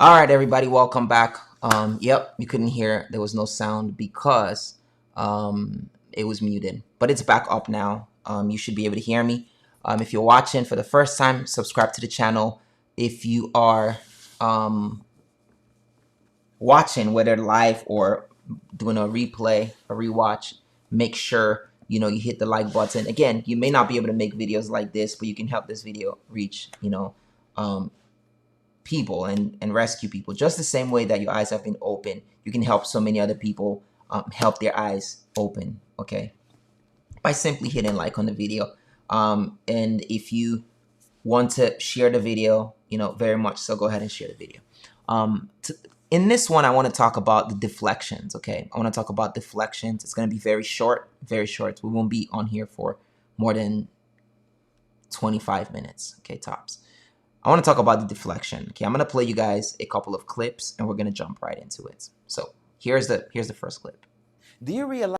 All right, everybody, welcome back. Yep, you couldn't hear. There was no sound because it was muted, but it's back up now. You should be able to hear me. If you're watching for the first time, subscribe to the channel. If you are watching, whether live or doing a replay, a rewatch, make sure you hit the like button. Again, you may not be able to make videos like this, but you can help this video reach people and rescue people just the same way that your eyes have been open. You can help so many other people help their eyes open, okay, by simply hitting like on the video. And if you want to share the video, very much so, go ahead and share the video. In this one, I want to talk about the deflections, okay? I want to talk about deflections. It's going to be very short, very short. We won't be on here for more than 25 minutes, okay, tops. I want to talk about the deflection. Okay, I'm going to play you guys a couple of clips and we're going to jump right into it. So here's the first clip. Do you realize?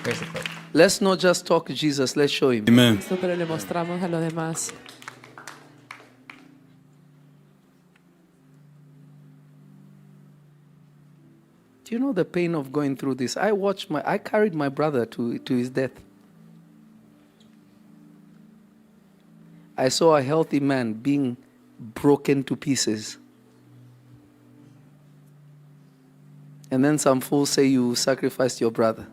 Here's the clip. Let's not just talk Jesus, let's show him. Amen. Pero le mostramos a los demás. Do you know the pain of going through this? I carried my brother to his death. I saw a healthy man being broken to pieces. And then some fools say you sacrificed your brother.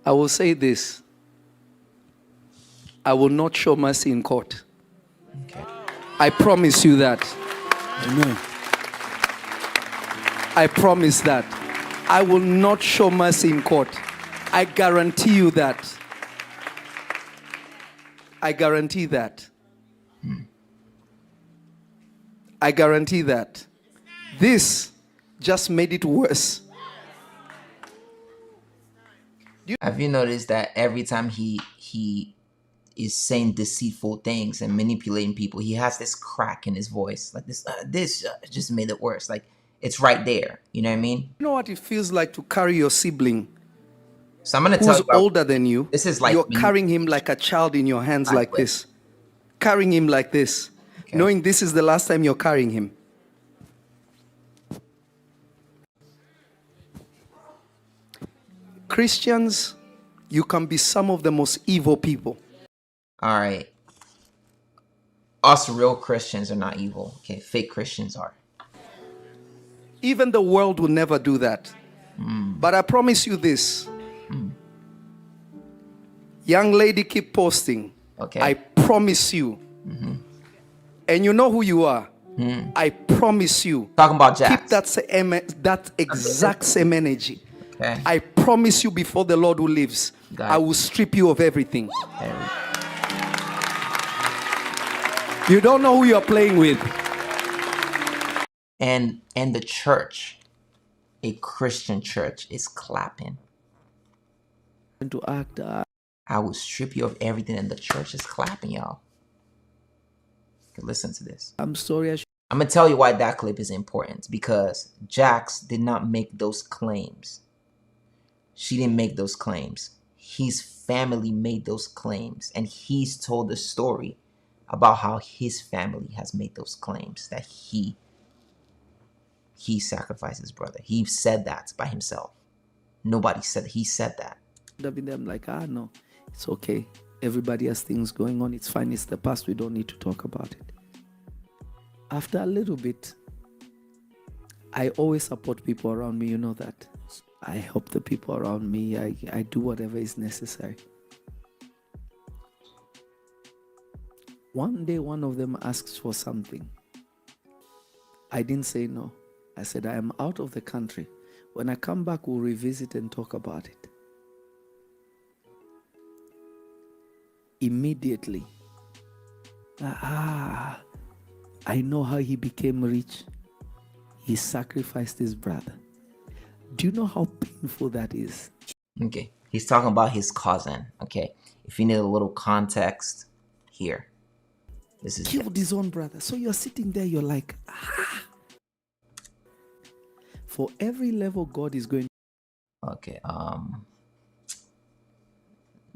I will say this. I will not show mercy in court. Okay. I promise you that. Amen. I promise that. I will not show mercy in court. I guarantee you that. I guarantee that. I guarantee that. This just made it worse. Have you noticed that every time he is saying deceitful things and manipulating people, he has this crack in his voice, like this just made it worse. Like it's right there. You know what I mean? You know what it feels like to carry your sibling So I'm gonna tell who's you about, older than you. This is like you're carrying him like a child in your hands like this. Carrying him like this. Okay. Knowing this is the last time you're carrying him. Christians, you can be some of the most evil people. All right. Us real Christians are not evil. Okay, fake Christians are. Even the world will never do that. But I promise you this. Young lady, keep posting. Okay. I promise you. And you know who you are. I promise you. Talking about Jax. Keep that exact same energy. Okay. I promise you before the Lord who lives, Got I it. will strip you of everything. There we go. You don't know who you're playing with. And the church, a Christian church, is clapping. To act. I will strip you of everything, and the church is clapping, y'all. Okay, listen to this. I'm sorry. I'm gonna tell you why that clip is important, because Jax did not make those claims. She didn't make those claims. His family made those claims, and he's told the story about how his family has made those claims that he sacrificed his brother. He said that by himself. Nobody said he said that. I'm like, no, it's okay. Everybody has things going on. It's fine. It's the past. We don't need to talk about it. After a little bit, I always support people around me. You know that. I help the people around me. I do whatever is necessary. One day, one of them asks for something. I didn't say no. I said, I am out of the country. When I come back, we'll revisit and talk about it. Immediately, I know how he became rich. He sacrificed his brother. Do you know how painful that is? Okay, he's talking about his cousin. Okay, if you need a little context here. This is killed his own brother. So you're sitting there, you're like, ah. For every level God is going. Okay,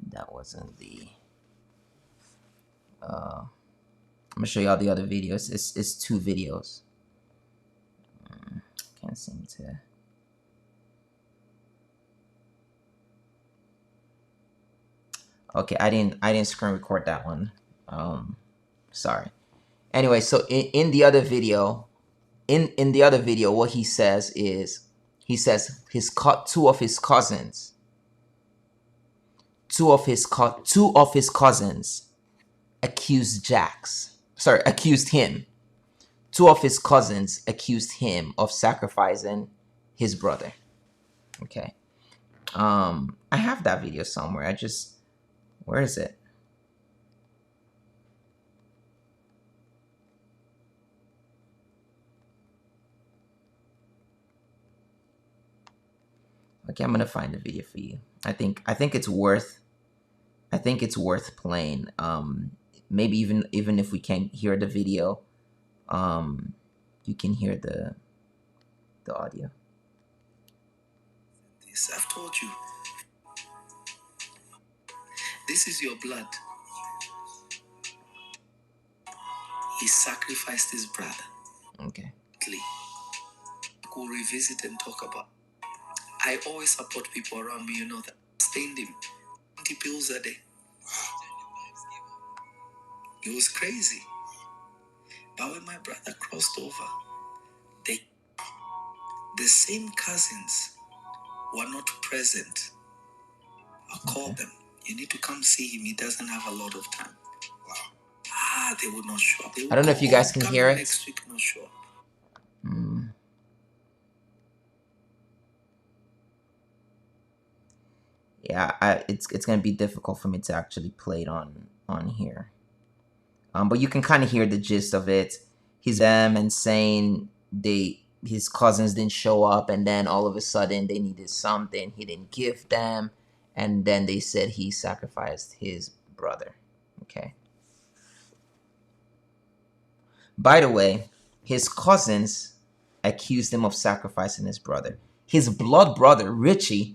that wasn't the I'm gonna show y'all the other videos. It's 2 videos. Can't seem to. Okay, I didn't screen record that one. Sorry. Anyway, so in the other video, in the other video, what he says is, he says two of his cousins accused him. 2 of his cousins accused him of sacrificing his brother. Okay. I have that video somewhere. Where is it? Okay, I'm gonna find the video for you. I think it's worth playing. Maybe even if we can't hear the video, you can hear the audio. This I've told you. This is your blood. He sacrificed his brother. Okay. We'll revisit and talk about. I always support people around me, you know that. Stained him 20 pills a day. It was crazy. But when my brother crossed over, the same cousins were not present. I called them. You need to come see him. He doesn't have a lot of time. Wow. They would not show up. I don't know if you guys can hear it. Next week, not show up. Yeah, it's gonna be difficult for me to actually play it on here. But you can kind of hear the gist of it. He's them and saying his cousins didn't show up, and then all of a sudden they needed something. He didn't give them, and then they said he sacrificed his brother. Okay. By the way, his cousins accused him of sacrificing his brother. His blood brother, Richie,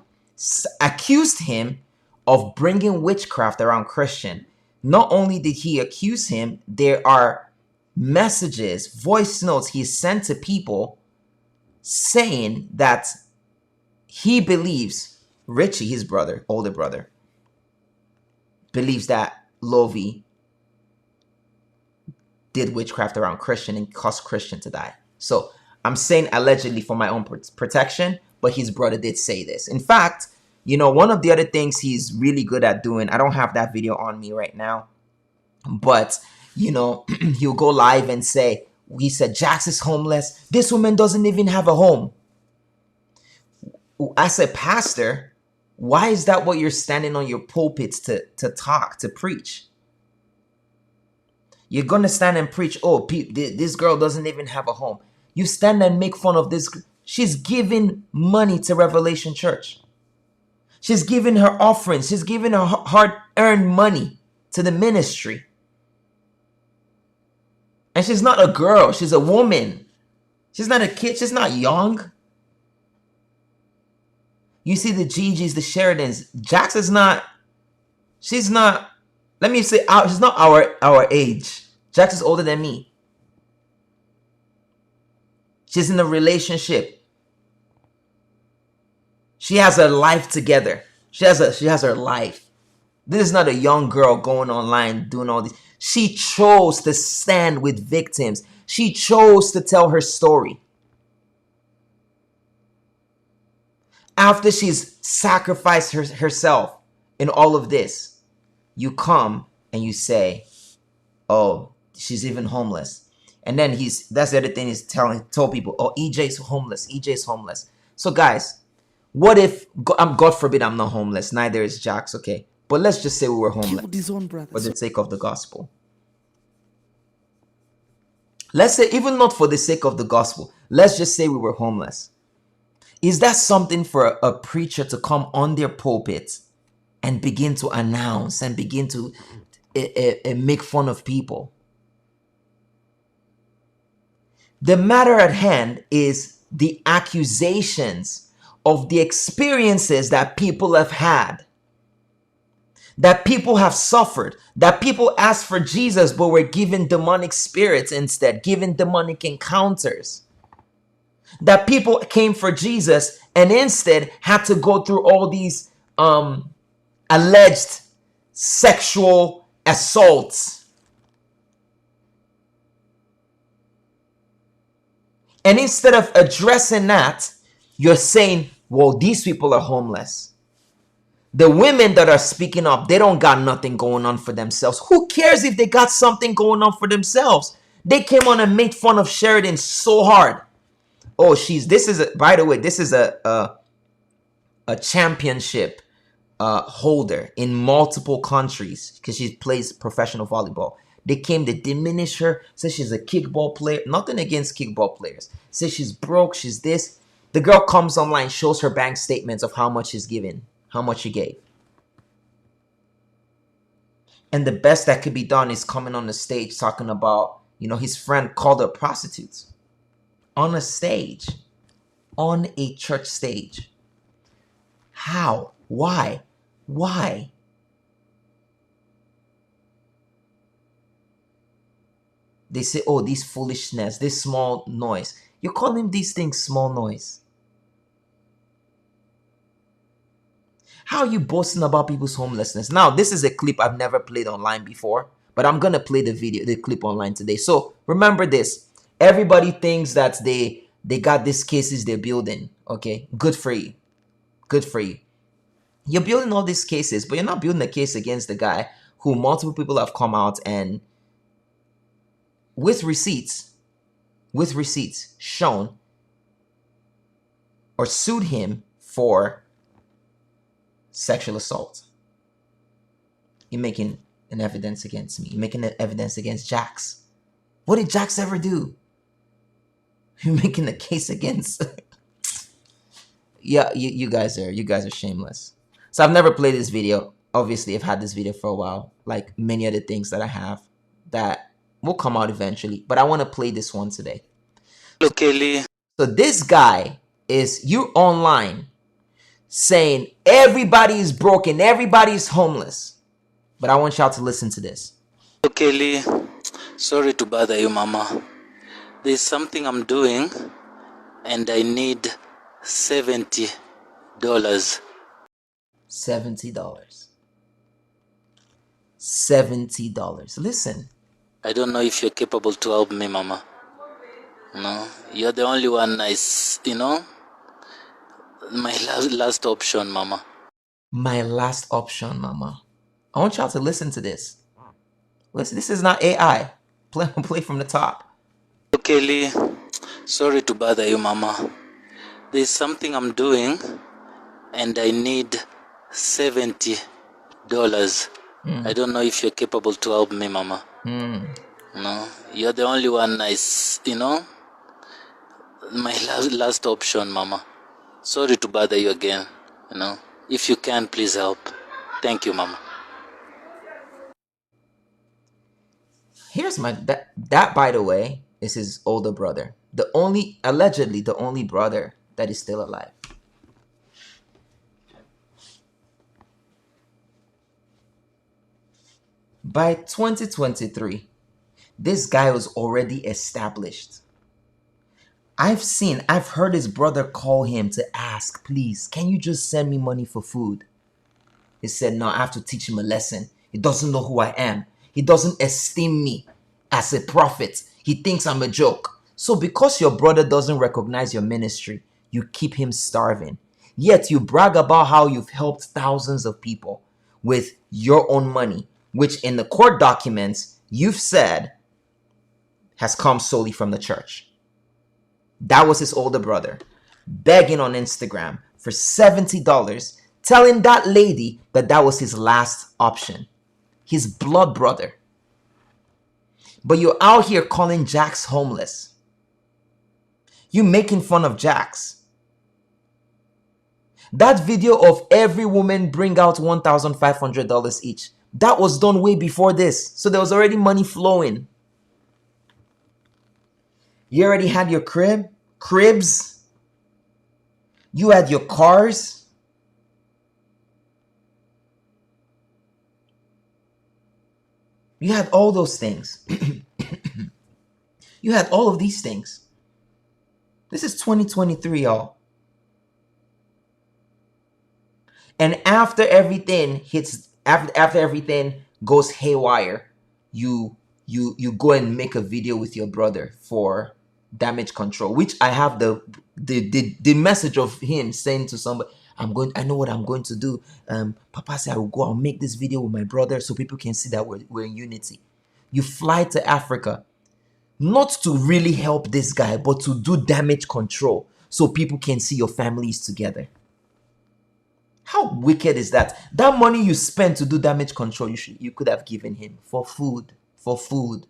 accused him of bringing witchcraft around Christian. Not only did he accuse him, there are messages, voice notes he sent to people saying that he believes, Richie, his brother, older brother, believes that Lovey did witchcraft around Christian and caused Christian to die. So I'm saying allegedly for my own protection, but his brother did say this. In fact, you know, one of the other things he's really good at doing, I don't have that video on me right now, but, you know, he'll go live and say, he said, Jax is homeless. This woman doesn't even have a home. I said, Pastor, why is that what you're standing on your pulpits to talk, to preach? You're going to stand and preach, oh, this girl doesn't even have a home. You stand and make fun of this. She's giving money to Revelation Church. She's giving her offerings. She's giving her hard-earned money to the ministry. And she's not a girl. She's a woman. She's not a kid. She's not young. You see the Gigi's, the Sheridans. Jax is not, she's not, let me say, she's not our age. Jax is older than me. She's in a relationship. She has her life together. She has her life. This is not a young girl going online doing all this. She chose to stand with victims. She chose to tell her story. After she's sacrificed herself in all of this, you come and you say, oh, she's even homeless. And then that's the other thing he's told people, oh, EJ's homeless. EJ's homeless. So guys, what if, God forbid I'm not homeless, neither is Jax, okay? But let's just say we were homeless Killed his own brother. for the sake of the gospel. Let's say, even not for the sake of the gospel, let's just say we were homeless. Is that something for a preacher to come on their pulpit and begin to announce and begin to make fun of people? The matter at hand is the accusations of the experiences that people have had, that people have suffered, that people asked for Jesus but were given demonic spirits instead, given demonic encounters. That people came for Jesus and instead had to go through all these alleged sexual assaults. And instead of addressing that, you're saying, well, these people are homeless. The women that are speaking up, they don't got nothing going on for themselves. Who cares if they got something going on for themselves? They came on and made fun of Sheridan so hard. Oh, by the way, this is a championship holder in multiple countries because she plays professional volleyball. They came to diminish her, say she's a kickball player. Nothing against kickball players. Say she's broke, she's this. The girl comes online, shows her bank statements of how much she's given, how much she gave. And the best that could be done is coming on the stage talking about, his friend called her prostitutes. On a stage. On a church stage. How? Why? Why? They say, oh, these foolishness, this small noise. You're calling these things small noise. How are you boasting about people's homelessness? Now, this is a clip I've never played online before, but I'm going to play the clip online today. So remember this. Everybody thinks that they got these cases they're building. Okay, good for you. Good for you. You're building all these cases, but you're not building a case against the guy who multiple people have come out and with receipts shown or sued him for sexual assault. You're making an evidence against me. You're making an evidence against Jax. What did Jax ever do? You're making a case against yeah, you guys are shameless. So I've never played this video. Obviously, I've had this video for a while, like many other things that I have that will come out eventually. But I want to play this one today. Look, Kelly. So this guy is you online saying everybody is broken, everybody is homeless. But I want y'all to listen to this. Look, Kelly. Sorry to bother you, Mama. There's something I'm doing, and I need $70. $70. $70. Listen. I don't know if you're capable to help me, Mama. No, you're the only one my last option, Mama. My last option, Mama. I want y'all to listen to this. Listen, this is not AI. Play from the top. Kelly, sorry to bother you, Mama. There's something I'm doing, and I need $70. I don't know if you're capable to help me, Mama. No, you're the only one my last option, Mama. Sorry to bother you again. If you can, please help. Thank you, Mama. Here's that by the way is his older brother. Allegedly the only brother that is still alive. By 2023, this guy was already established. I've heard his brother call him to ask, please, can you just send me money for food? He said, no, I have to teach him a lesson. He doesn't know who I am. He doesn't esteem me as a prophet. He thinks I'm a joke. So because your brother doesn't recognize your ministry, you keep him starving. Yet you brag about how you've helped thousands of people with your own money, which in the court documents you've said has come solely from the church. That was his older brother begging on Instagram for $70, telling that lady that was his last option. His blood brother. But you're out here calling Jax homeless. You making fun of Jax. That video of every woman bring out $1,500 each, that was done way before this. So there was already money flowing. You already had your cribs. You had your cars. You had all those things. You had all of these things. This is 2023, y'all. And after everything after everything goes haywire, you go and make a video with your brother for damage control, which I have the message of him saying to somebody, I know what I'm going to do. Papa said I'll make this video with my brother so people can see that we're in unity. You fly to Africa not to really help this guy, but to do damage control so people can see your families together. How wicked is that? That money you spent to do damage control, you could have given him for food. For food.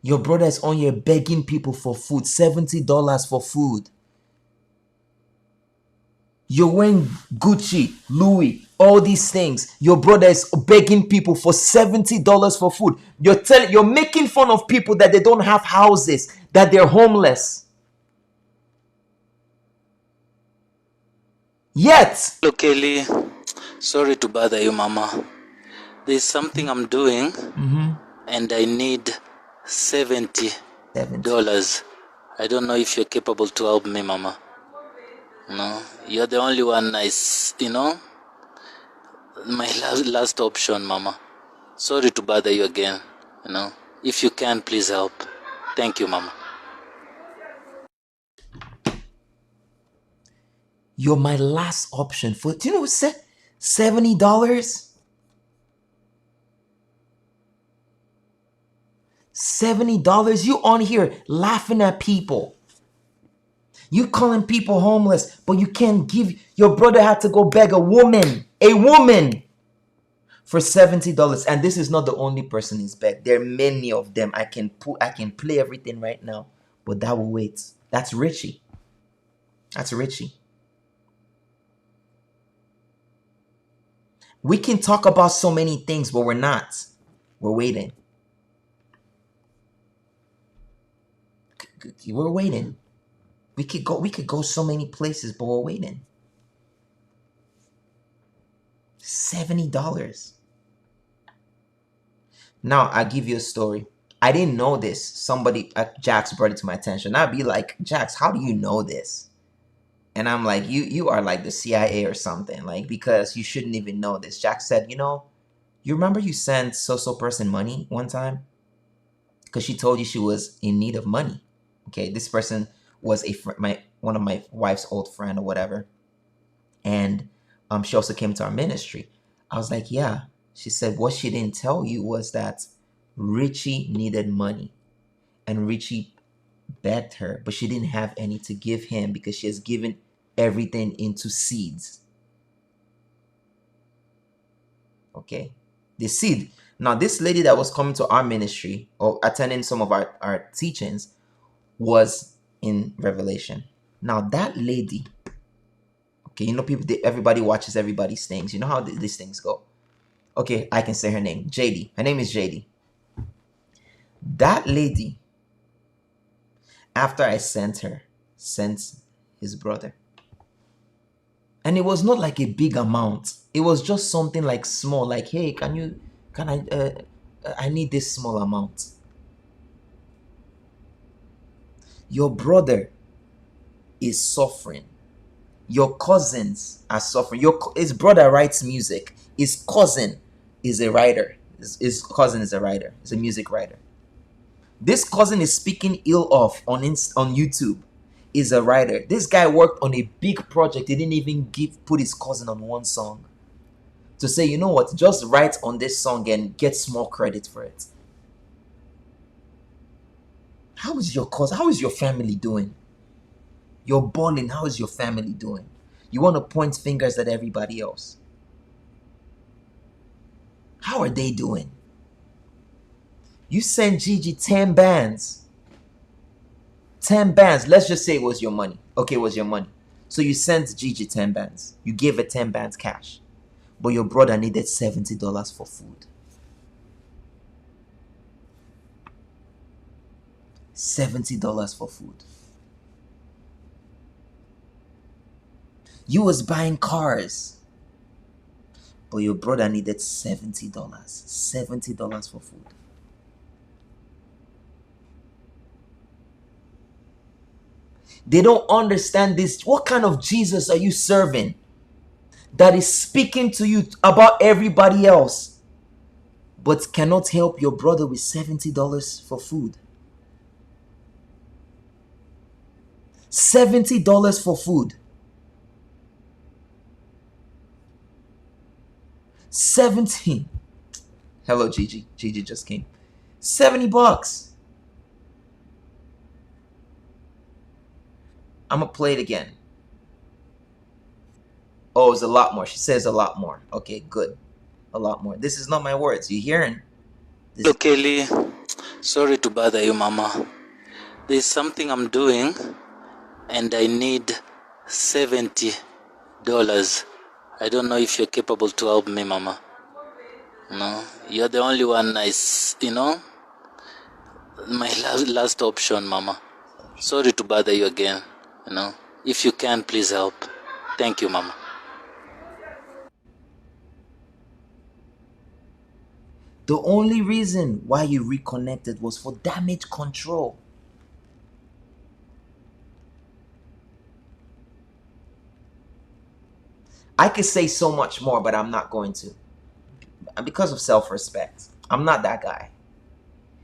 Your brother is on here begging people for food. $70 for food. You're wearing Gucci, Louis, all these things. Your brother is begging people for $70 for food. You're making fun of people that they don't have houses, that they're homeless. Yet, Hello, Kelly. Sorry to bother you, Mama. There's something I'm doing, and I need $70. I don't know if you're capable to help me, Mama. No, you're the only one my last option, Mama. Sorry to bother you again. If you can, please help. Thank you, Mama. you're my last option for, do you know what $70? $70? You on here laughing at people. You calling people homeless, but you can't give. Your brother had to go beg a woman for $70. And this is not the only person he's begged. There are many of them. I can play everything right now, but that will wait. That's Richie. That's Richie. We can talk about so many things, but we're not. We're waiting. We're waiting. We could go so many places, but we're waiting. $70. Now, I'll give you a story. I didn't know this. Somebody, Jax, brought it to my attention. I'd be like, Jax, how do you know this? And I'm like, you are like the CIA or something, like, because you shouldn't even know this. Jax said, you remember you sent so person money one time? Because she told you she was in need of money. Okay, this person was one of my wife's old friend or whatever. And she also came to our ministry. I was like, yeah. She said what she didn't tell you was that Richie needed money. And Richie begged her, but she didn't have any to give him because she has given everything into seeds. Okay. The seed. Now, this lady that was coming to our ministry or attending some of our teachings was in Revelation. Now, that lady, okay, everybody watches everybody's things. You know how these things go. Okay, I can say her name. JD. Her name is JD. That lady, after I sent his brother. And it was not like a big amount. It was just something like small, like, hey, I need this small amount. Your brother is suffering. Your cousins are suffering. His brother writes music. His cousin is a writer. His cousin is a writer. He's a music writer. This cousin is speaking ill of on YouTube. Is a writer. This guy worked on a big project. He didn't even put his cousin on one song. To say, you know what, just write on this song and get small credit for it. How is your cousin? How is your family doing? You're balling. How is your family doing? You want to point fingers at everybody else. How are they doing? You sent Gigi 10 bands. 10 bands. Let's just say it was your money. Okay, it was your money. So you sent Gigi 10 bands. You gave her 10 bands cash. But your brother needed $70 for food. $70 for food. You was buying cars, but your brother needed $70. $70 for food. They don't understand this. What kind of Jesus are you serving that is speaking to you about everybody else, but cannot help your brother with $70 for food? $70 for food. 17. Hello, Gigi. Gigi just came. $70. I'm gonna play it again. Oh, it's a lot more. She says a lot more. Okay, good. A lot more. This is not my words. You hearing? Hello, Kelly. Sorry to bother you, Mama. There's something I'm doing, and I need $70. I don't know if you're capable to help me, Mama. No, you're the only one my last option, Mama. Sorry to bother you again. If you can, please help. Thank you, Mama. The only reason why you reconnected was for damage control. I could say so much more, but I'm not going to. Because of self-respect. I'm not that guy.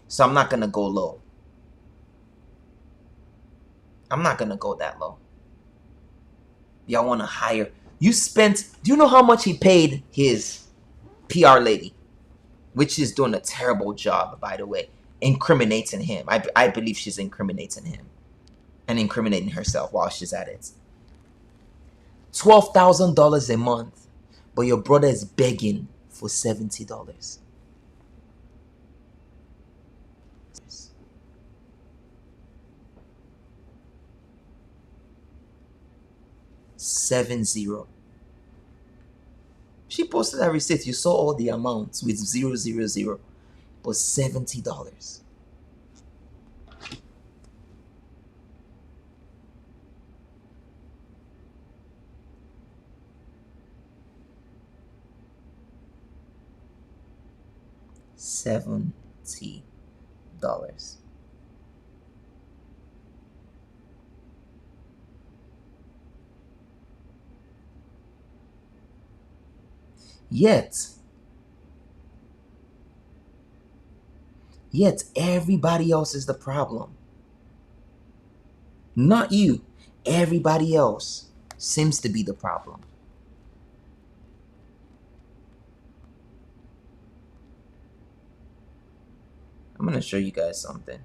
So I'm not going to go low. I'm not going to go that low. Y'all want to hire. Do you know how much he paid his PR lady? Which is doing a terrible job, by the way. Incriminating him. I believe she's incriminating him. And incriminating herself while she's at it. $12,000 a month. But your brother is begging for $70. $70. She posted that receipt. You saw all the amounts with 000, but $70. $70. Yet everybody else is the problem. Not you. Everybody else seems to be the problem. I'm going to show you guys something.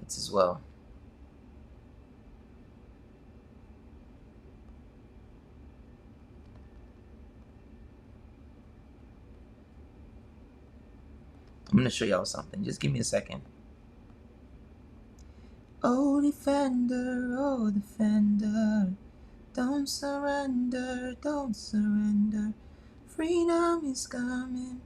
It's as well. I'm going to show y'all something. Just give me a second. Oh, defender, don't surrender, freedom is coming.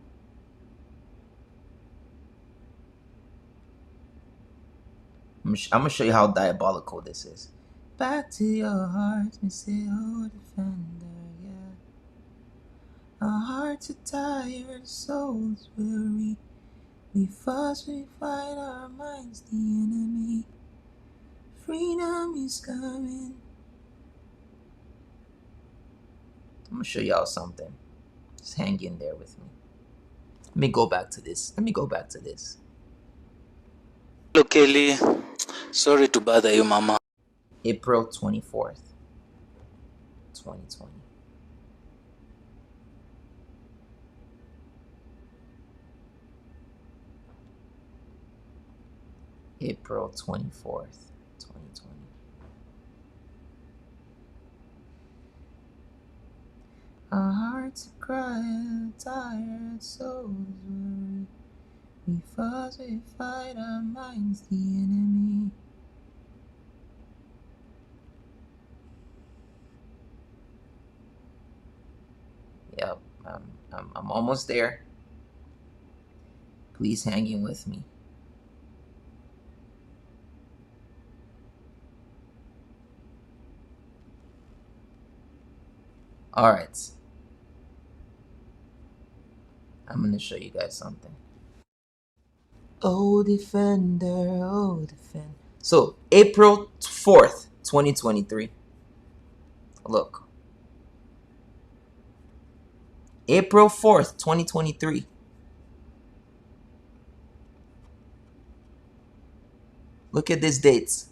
I'm going to show you how diabolical this is. Back to your heart, me say, oh, defender, yeah. Our hearts are tired, souls weary. We fuss, we fight, our minds the enemy. Freedom is coming. I'm gonna show y'all something. Just hang in there with me. Let me go back to this. Hello, Kelly. Sorry to bother you, Mama. April 24th, 2020. April 24th, 2020. Our hearts cry, tired souls weary. We fuss, we fight, our minds, the enemy. I'm almost there. Please hang in with me. All right. I'm going to show you guys something. Oh, defender, oh, defender. So, April 4th, 2023. Look. April 4th, 2023. Look at these dates.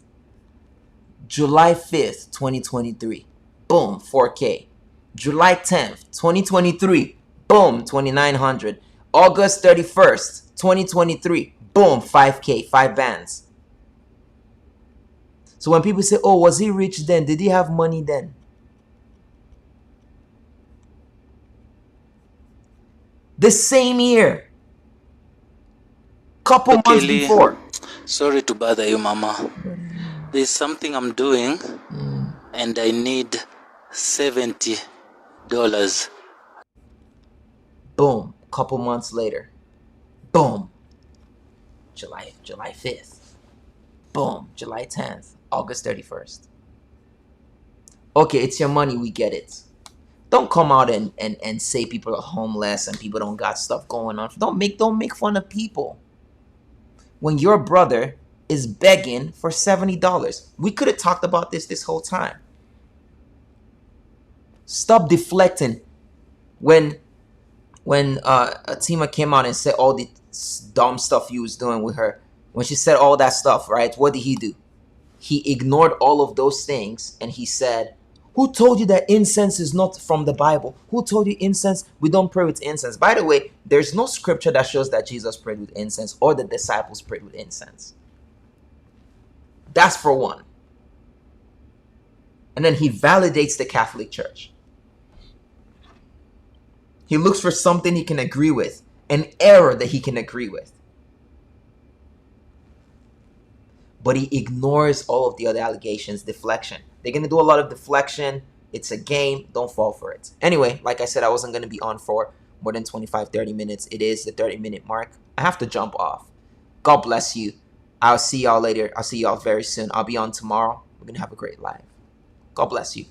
July 5th, 2023. Boom, 4K. July 10th, 2023. Boom, 2900. August 31st, 2023. Boom, 5K, 5 bands. So when people say, oh, was he rich then? Did he have money then? The same year. Couple months Lee, before. sorry to bother you, Mama. There's something I'm doing, and I need $70. Boom. Couple months later. Boom. July 5th. Boom. July 10th. August 31st. Okay, it's your money. We get it. Don't come out and say people are homeless and people don't got stuff going on. Don't make fun of people. When your brother is begging for $70. We could have talked about this whole time. Stop deflecting. When Atima came out and said all the dumb stuff you was doing with her, when she said all that stuff, right? What did he do? He ignored all of those things and he said, who told you that incense is not from the Bible? Who told you incense? We don't pray with incense. By the way, there's no scripture that shows that Jesus prayed with incense or the disciples prayed with incense. That's for one. And then he validates the Catholic Church. He looks for something he can agree with, an error that he can agree with. But he ignores all of the other allegations, deflection. They're going to do a lot of deflection. It's a game. Don't fall for it. Anyway, like I said, I wasn't going to be on for more than 25, 30 minutes. It is the 30-minute mark. I have to jump off. God bless you. I'll see y'all later. I'll see y'all very soon. I'll be on tomorrow. We're going to have a great live. God bless you.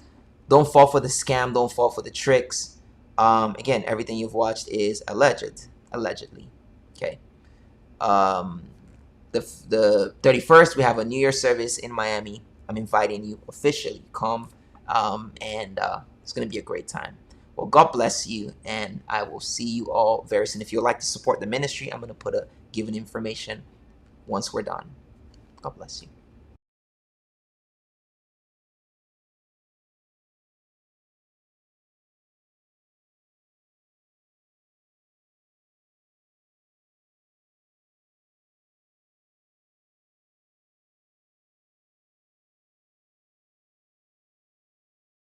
Don't fall for the scam. Don't fall for the tricks. Again, everything you've watched is allegedly. Okay. The 31st, we have a New Year service in Miami. I'm inviting you officially. Come, and it's going to be a great time. Well, God bless you, and I will see you all very soon. If you'd like to support the ministry, I'm going to put a given information once we're done. God bless you.